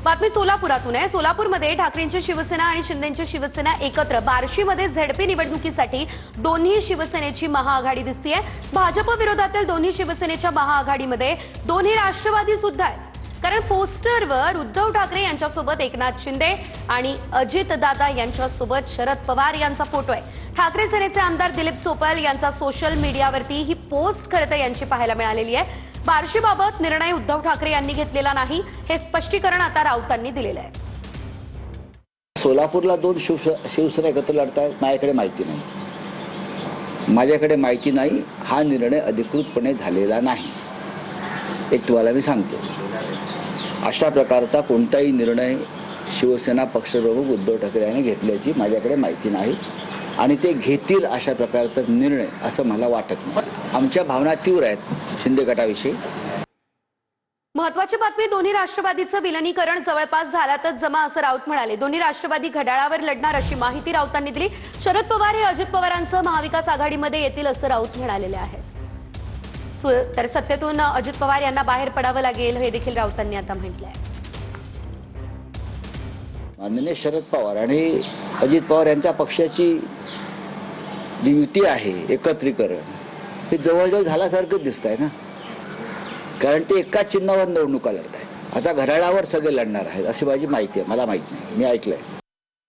बातमी सोलापुरातून आहे। सोलापूरमध्ये ठाकरेंची शिवसेना आणि शिंदेंची शिवसेना एकत्र बार्शीमध्ये झेडपी निवडणुकीसाठी दोन्ही शिवसेनेची महाआघाडी दिसतेय। भाजप विरोधातील दोन्ही शिवसेनेच्या महाआघाडीमध्ये दोन्ही राष्ट्रवादी सुद्धा आहेत। कारण पोस्टरवर उद्धव ठाकरे यांच्यासोबत एकनाथ शिंदे आणि अजित दादा यांच्यासोबत शरद पवार यांचा फोटो आहे। ठाकरे सेनेचे आमदार दिलीप सोपल यांचा सोशल मीडियावरती ही पोस्ट खरं तर यांची पाहायला मिळालेली आहे। बार्शीबाबत निर्णय उद्धव ठाकरे यांनी घेतलेला नाही, हे स्पष्टीकरण आता राऊतांनी दिलेलं आहे। सोलापूरला दोन शिवसेना एकत्र लढतायत, माझ्याकडे माहिती नाही। हा निर्णय अधिकृतपणे झालेला नाही। एक तुम्हाला मी सांगतो, अशा प्रकारचा कोणताही निर्णय शिवसेना पक्षप्रमुख उद्धव ठाकरे यांनी घेतल्याची माझ्याकडे माहिती नाही आणि ते घेतील अशा प्रकारचा निर्णय असं मला वाटत नाही। आमच्या भावना तीव्र आहेत शिंदे गटाविषयी। महत्वाची बातमी, दोन्ही राष्ट्रवादीचं विलीनीकरण जवळपास झाल्यातच जमा असं राऊत म्हणाले। दोन्ही राष्ट्रवादी घड्याळावर लढणार अशी माहिती राऊतांनी दिली। शरद पवार हे अजित पवारांसह महाविकास आघाडीमध्ये येतील असं राऊत म्हणालेले आहेत। तर सत्तेतून अजित पवार यांना बाहेर पडावं लागेल हे देखील राऊतांनी आता म्हटलंय। माननीय शरद पवार आणि अजित पवार यांच्या पक्षाची जी युती आहे, एकत्रीकरण, हे जवळजवळ झाल्यासारखं दिसत आहे ना। कारण ते एकाच चिन्हावर निवडणुका लढत आहेत। आता घड्याळावर सगळे लढणार आहेत अशी माझी माहिती आहे, मला माहित नाही, मी ऐकलंय।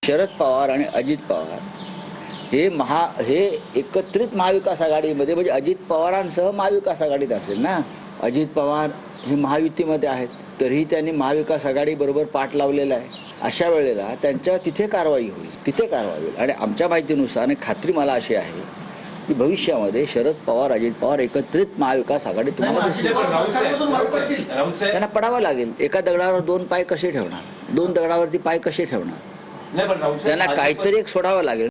शरद पवार आणि अजित पवार हे एकत्रित महाविकास आघाडीमध्ये, म्हणजे अजित पवारांसह महाविकास आघाडीत असेल ना। अजित पवार हे महायुतीमध्ये आहेत, तरीही त्यांनी महाविकास आघाडी बरोबर पाठ लावलेला आहे। अशा वेळेला त्यांच्या तिथे कारवाई होईल आणि आमच्या माहितीनुसार आणि खात्री मला अशी आहे की भविष्यामध्ये शरद पवार अजित पवार एकत्रित महाविकास आघाडीत तुम्हाला दिसतील। त्यांना पडावं लागेल। एका दगडावर दोन पाय कसे ठेवणार, दोन दगडावरती पाय कसे ठेवणार, त्यांना काहीतरी एक सोडावं लागेल।